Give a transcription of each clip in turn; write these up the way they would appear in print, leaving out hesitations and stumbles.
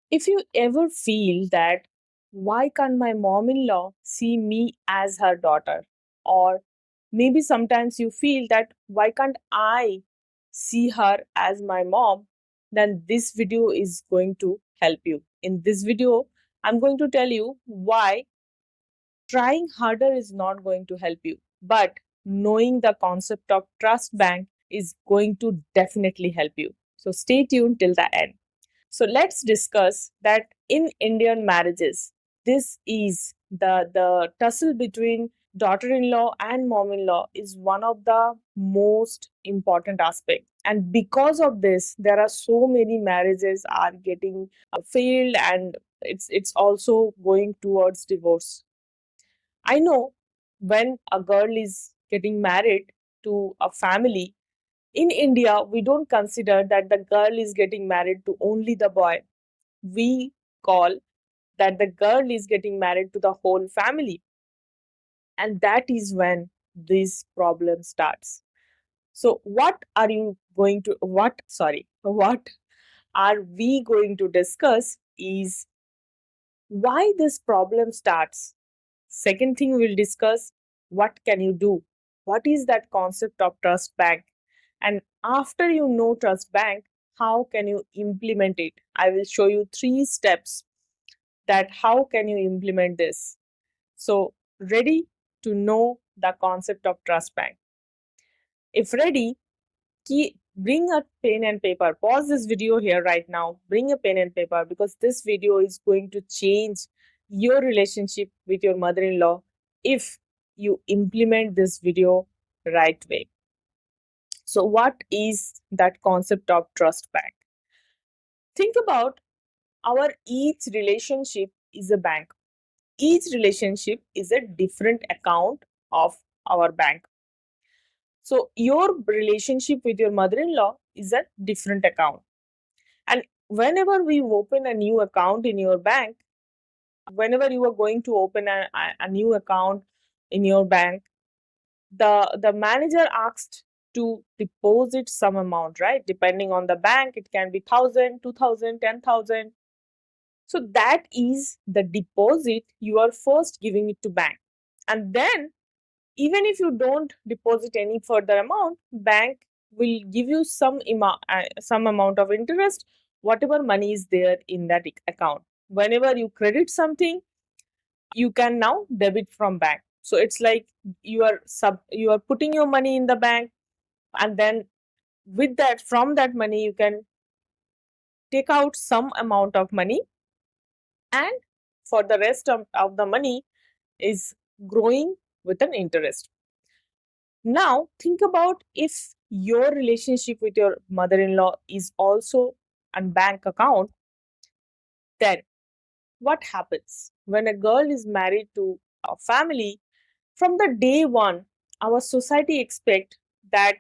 If you ever feel that, why can't my mom in law see me as her daughter? Or maybe sometimes you feel that, why can't I see her as my mom? Then this video is going to help you. In this video, I'm going to tell you why trying harder is not going to help you, but knowing the concept of trust bank is going to definitely help you. So stay tuned till the end. So let's discuss that in Indian marriages, this is the tussle between daughter-in-law and mom-in-law is one of the most important aspect. And because of this, there are so many marriages are getting failed, and it's also going towards divorce. I know when a girl is getting married to a family, in India, we don't consider that the girl is getting married to only the boy. We call that the girl is getting married to the whole family. And that is when this problem starts. So, what are we going to discuss is why this problem starts. Second thing we'll discuss, what can you do? What is that concept of trust bank? And after you know trust bank, how can you implement it? I will show you 3 steps that how can you implement this. So, ready to know the concept of trust bank? If ready, bring a pen and paper. Pause this video here right now. Bring a pen and paper because this video is going to change your relationship with your mother-in-law if you implement this video right way. So, what is that concept of trust bank? Think about our each relationship is a bank. Each relationship is a different account of our bank. So, your relationship with your mother in law is a different account. And whenever we open a new account in your bank, whenever you are going to open a new account in your bank, the manager asked to deposit some amount, right? Depending on the bank, it can be 1,000, 2,000, 10,000. So that is the deposit you are first giving it to bank. And then even if you don't deposit any further amount, bank will give you some amount of interest, whatever money is there in that account. Whenever you credit something, you can now debit from bank. So it's like you are putting your money in the bank, and then with that, from that money you can take out some amount of money, and for the rest of the money is growing with an interest. Now, think about if your relationship with your mother in law is also a bank account, then what happens? When a girl is married to a family, from the day one, our society expect that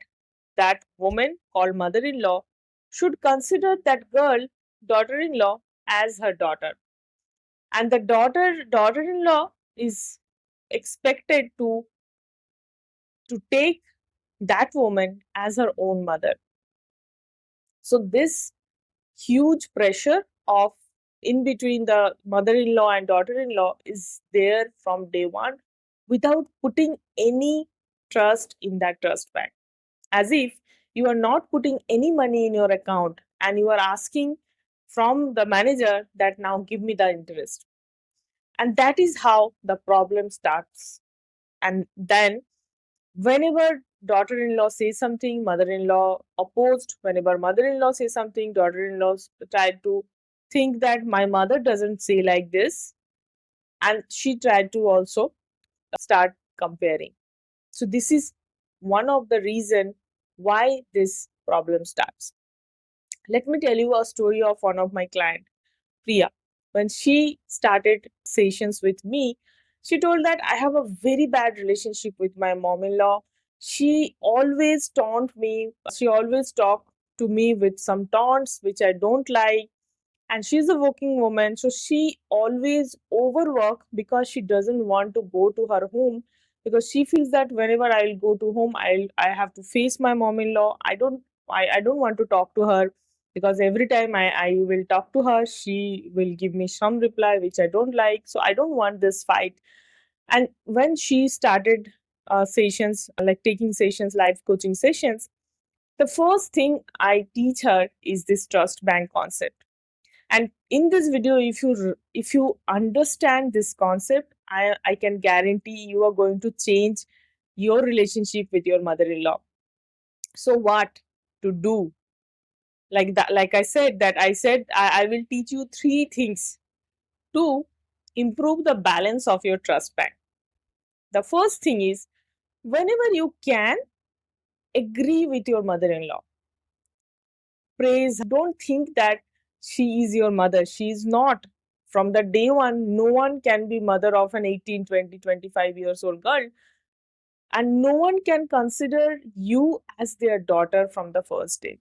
that woman called mother in law should consider that girl, daughter in law, as her daughter. And the daughter in law is expected to take that woman as her own mother. So this huge pressure of in between the mother-in-law and daughter-in-law is there from day one without putting any trust in that trust bank. As if you are not putting any money in your account and you are asking from the manager that now give me the interest. And that is how the problem starts. And then whenever daughter-in-law says something, mother-in-law opposed. Whenever mother-in-law says something, daughter-in-law tried to think that my mother doesn't say like this, and she tried to also start comparing. So this is one of the reason why this problem starts. Let me tell you a story of one of my client, Priya. When she started sessions with me, she told that I have a very bad relationship with my mom in law. She always taunt me, she always talked to me with some taunts which I don't like. And she's a working woman, so she always overwork because she doesn't want to go to her home, because she feels that whenever I'll go to home, I have to face my mom in law. I don't want to talk to her because every time I will talk to her, she will give me some reply which I don't like. So I don't want this fight. And when she started sessions, like taking sessions, live coaching sessions, the first thing I teach her is this trust bank concept. And in this video, if you understand this concept, I can guarantee you are going to change your relationship with your mother-in-law. So what to do? Like that, like I will teach you three things to improve the balance of your trust bank. The first thing is, whenever you can, agree with your mother-in-law. Praise, don't think that she is your mother. She is not. From the day one, no one can be mother of an 18, 20, 25 years old girl, and no one can consider you as their daughter from the first day.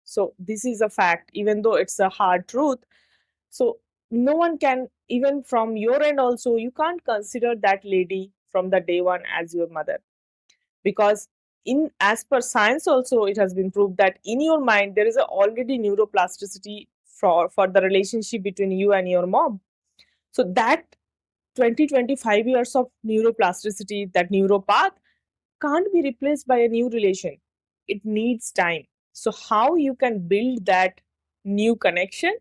So this is a fact, even though it's a hard truth. So no one can, even from your end also, you can't consider that lady from the day one as your mother, because in as per science also it has been proved that in your mind there is a already neuroplasticity for the relationship between you and your mom. So that 20-25 years of neuroplasticity, that neuropath, can't be replaced by a new relation. It needs time. So how you can build that new connection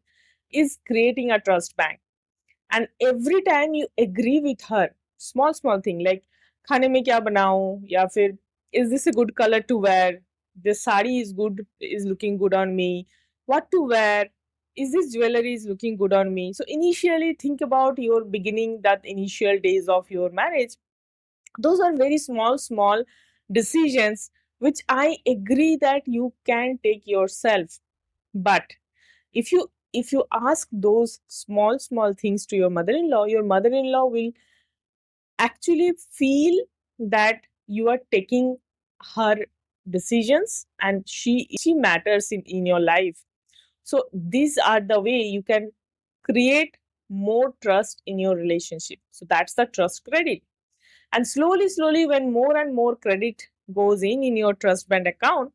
is creating a trust bank. And every time you agree with her, small thing like खाने में क्या बनाऊं, या फिर is this a good color to wear, this sari is good, is looking good on me, what to wear, is this jewelry is looking good on me. So initially think about your beginning, that initial days of your marriage. Those are very small decisions which I agree that you can take yourself. But if you ask those small things to your mother-in-law, your mother-in-law will actually feel that you are taking her decisions and she matters in your life. So these are the way you can create more trust in your relationship. So that's the trust credit. And slowly, when more and more credit goes in your trust bank account,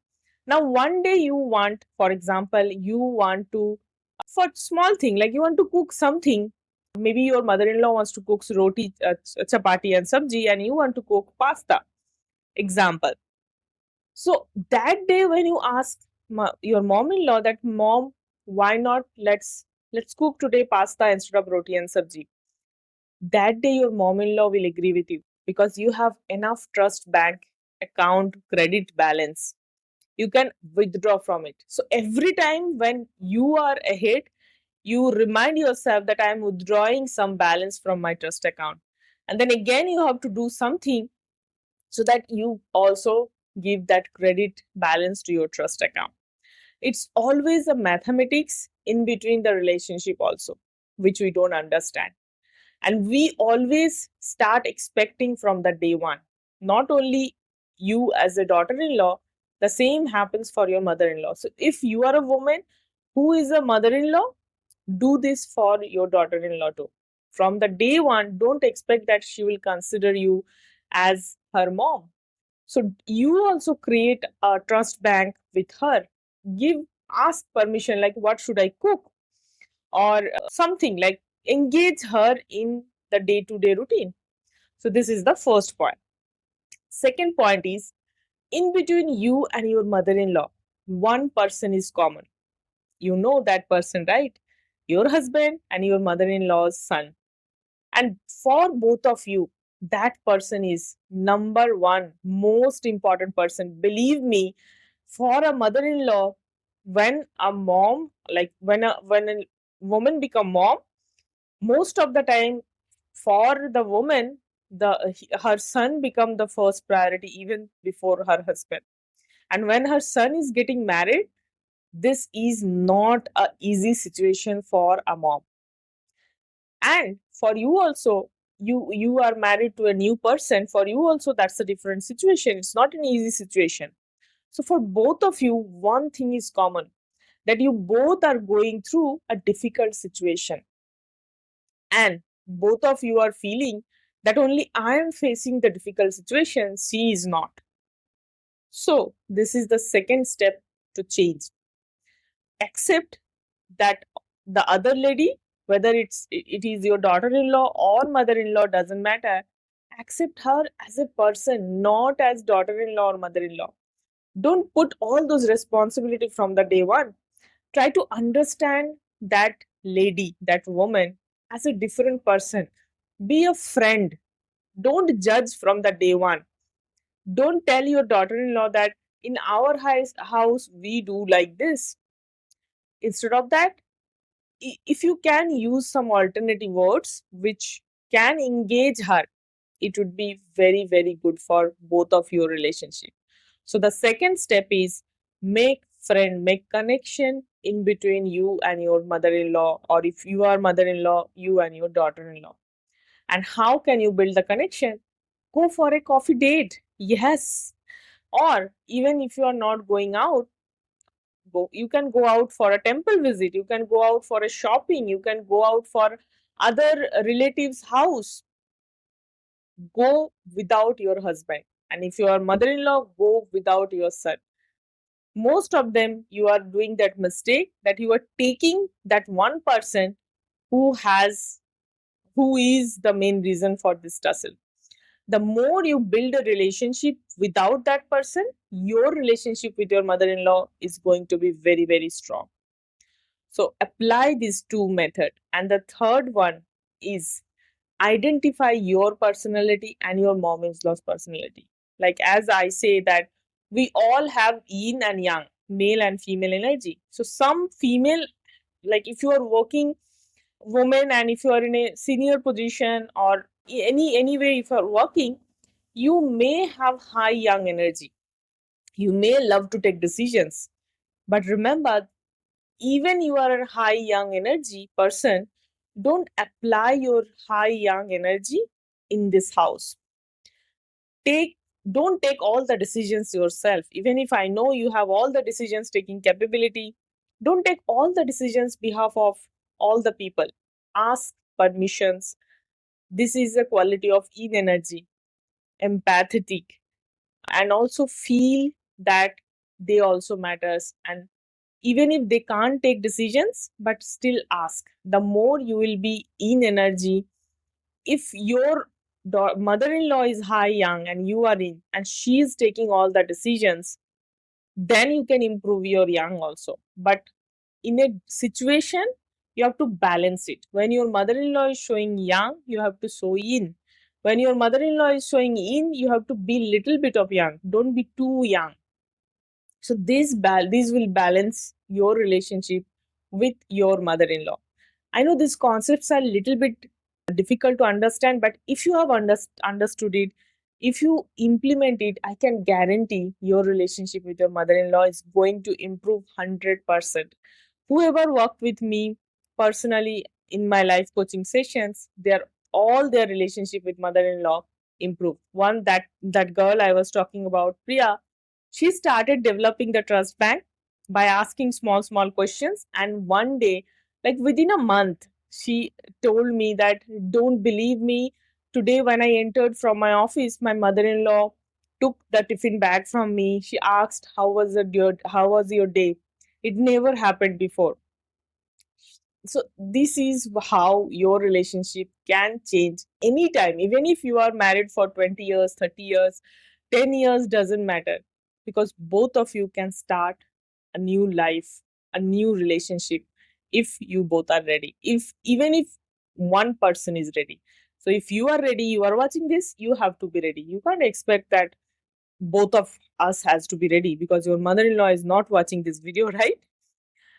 now one day you want, for example, you want to, for small thing, like you want to cook something. Maybe your mother-in-law wants to cook roti, chapati and sabji, and you want to cook pasta. Example. So that day when you ask your mom-in-law that, mom, why not let's cook today pasta instead of roti and sabji, that day your mom-in-law will agree with you, because you have enough trust bank account credit balance. You can withdraw from it. So every time when you are ahead, you remind yourself that I am withdrawing some balance from my trust account. And then again, you have to do something so that you also give that credit balance to your trust account. It's always a mathematics in between the relationship also, which we don't understand. And we always start expecting from the day one. Not only you as a daughter-in-law, the same happens for your mother-in-law. So if you are a woman who is a mother-in-law, do this for your daughter-in-law too. From the day one, don't expect that she will consider you as her mom. So you also create a trust bank with her. Ask permission, like what should I cook, or something, like engage her in the day-to-day routine. So this is the first point. Second point is, in between you and your mother-in-law, one person is common. You know that person, right? Your husband and your mother-in-law's son. And for both of you, that person is number one, most important person. Believe me, for a mother-in-law, when a mom, like when a woman become mom, most of the time for the woman, her son become the first priority even before her husband. And when her son is getting married, this is not a easy situation for a mom. And for you also, you are married to a new person. For you also, that's a different situation. It's not an easy situation. So for both of you, one thing is common, that you both are going through a difficult situation. And both of you are feeling that only I am facing the difficult situation, she is not. So this is the second step to change. accept that the other lady, whether it is your daughter-in-law or mother-in-law, doesn't matter. Accept her as a person, not as daughter-in-law or mother-in-law. Don't put all those responsibility from the day one. Try to understand that lady, that woman, as a different person. Be a friend. Don't judge from the day one. Don't tell your daughter-in-law that in our house we do like this. Instead of that, if you can use some alternative words which can engage her, it would be very, very good for both of your relationship. So the second step is make connection in between you and your mother-in-law, or if you are mother-in-law, you and your daughter-in-law. And how can you build the connection? Go for a coffee date. Yes. Or even if you are not going out, you can go out for a temple visit, you can go out for a shopping, you can go out for other relatives' house. Go without your husband. And if you are mother-in-law, go without your son. Most of them, you are doing that mistake that you are taking that one person who has who is the main reason for this tussle. The more you build a relationship without that person, your relationship with your mother-in-law is going to be very, very strong. So apply these two methods. And the third one is identify your personality and your mom-in-law's personality. Like as I say that we all have yin and yang, male and female energy. So some female, like if you are working woman and if you are in a senior position or any way if you are working, you may have high yang energy. You may love to take decisions. But remember, even you are a high yang energy person, don't apply your high yang energy in this house. Take don't take all the decisions yourself. Even if I know you have all the decisions taking capability, don't take all the decisions behalf of all the people. Ask permissions. This is a quality of yin energy, empathetic, and also feel that they also matters. And even if they can't take decisions, but still ask. The more you will be in energy, if your mother-in-law is high yang and you are in and she is taking all the decisions, then you can improve your yang also. But in a situation, you have to balance it. When your mother-in-law is showing yang, you have to show yin. When your mother-in-law is showing yin, you have to be little bit of yang. Don't be too yang. So these will balance your relationship with your mother-in-law. I know these concepts are a little bit difficult to understand, but if you have understood it, if you implement it, I can guarantee your relationship with your mother-in-law is going to improve 100%. Whoever worked with me personally in my life coaching sessions, their relationship with mother-in-law improved. One that girl I was talking about, Priya, she started developing the trust bank by asking small questions. And one day, like within a month, she told me that, don't believe me. Today, when I entered from my office, my mother in law took the tiffin bag from me. She asked, how was your day? It never happened before. So this is how your relationship can change anytime, even if you are married for 20 years, 30 years, 10 years, doesn't matter, because both of you can start a new life, a new relationship, if you both are ready, if even if one person is ready. So if you are ready, you are watching this, you have to be ready. You can't expect that both of us has to be ready because your mother-in-law is not watching this video, right?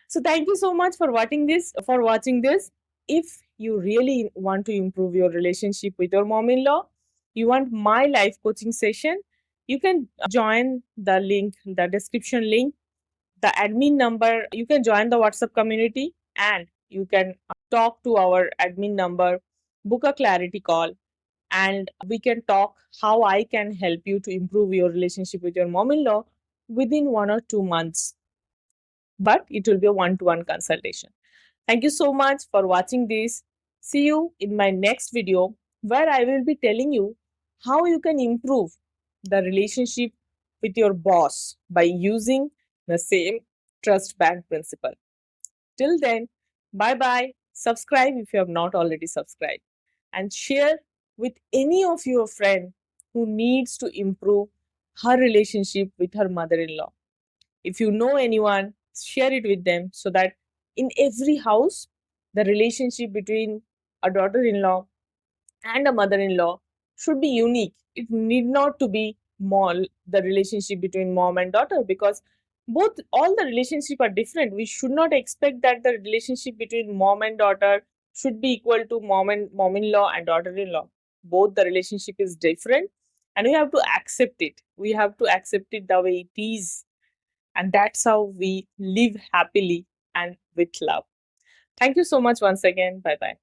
So thank you so much for watching this. If you really want to improve your relationship with your mom-in-law, you want my life coaching session, you can join the link, the description link, the admin number. You can join the WhatsApp community and you can talk to our admin number, book a clarity call, and we can talk how I can help you to improve your relationship with your mom-in-law within 1 or 2 months. But it will be a one-to-one consultation. Thank you so much for watching this. See you in my next video where I will be telling you how you can improve the relationship with your boss by using the same trust bank principle. Till then, bye bye. Subscribe if you have not already subscribed, and share with any of your friend who needs to improve her relationship with her mother-in-law. If you know anyone, share it with them so that in every house, the relationship between a daughter-in-law and a mother-in-law should be unique. It need not to be the relationship between mom and daughter, because both all the relationship are different. We should not expect that the relationship between mom and daughter should be equal to mom-in-law and daughter-in-law. Both the relationship is different, and we have to accept it. We have to accept it the way it is, and that's how we live happily and with love. Thank you so much once again. Bye bye.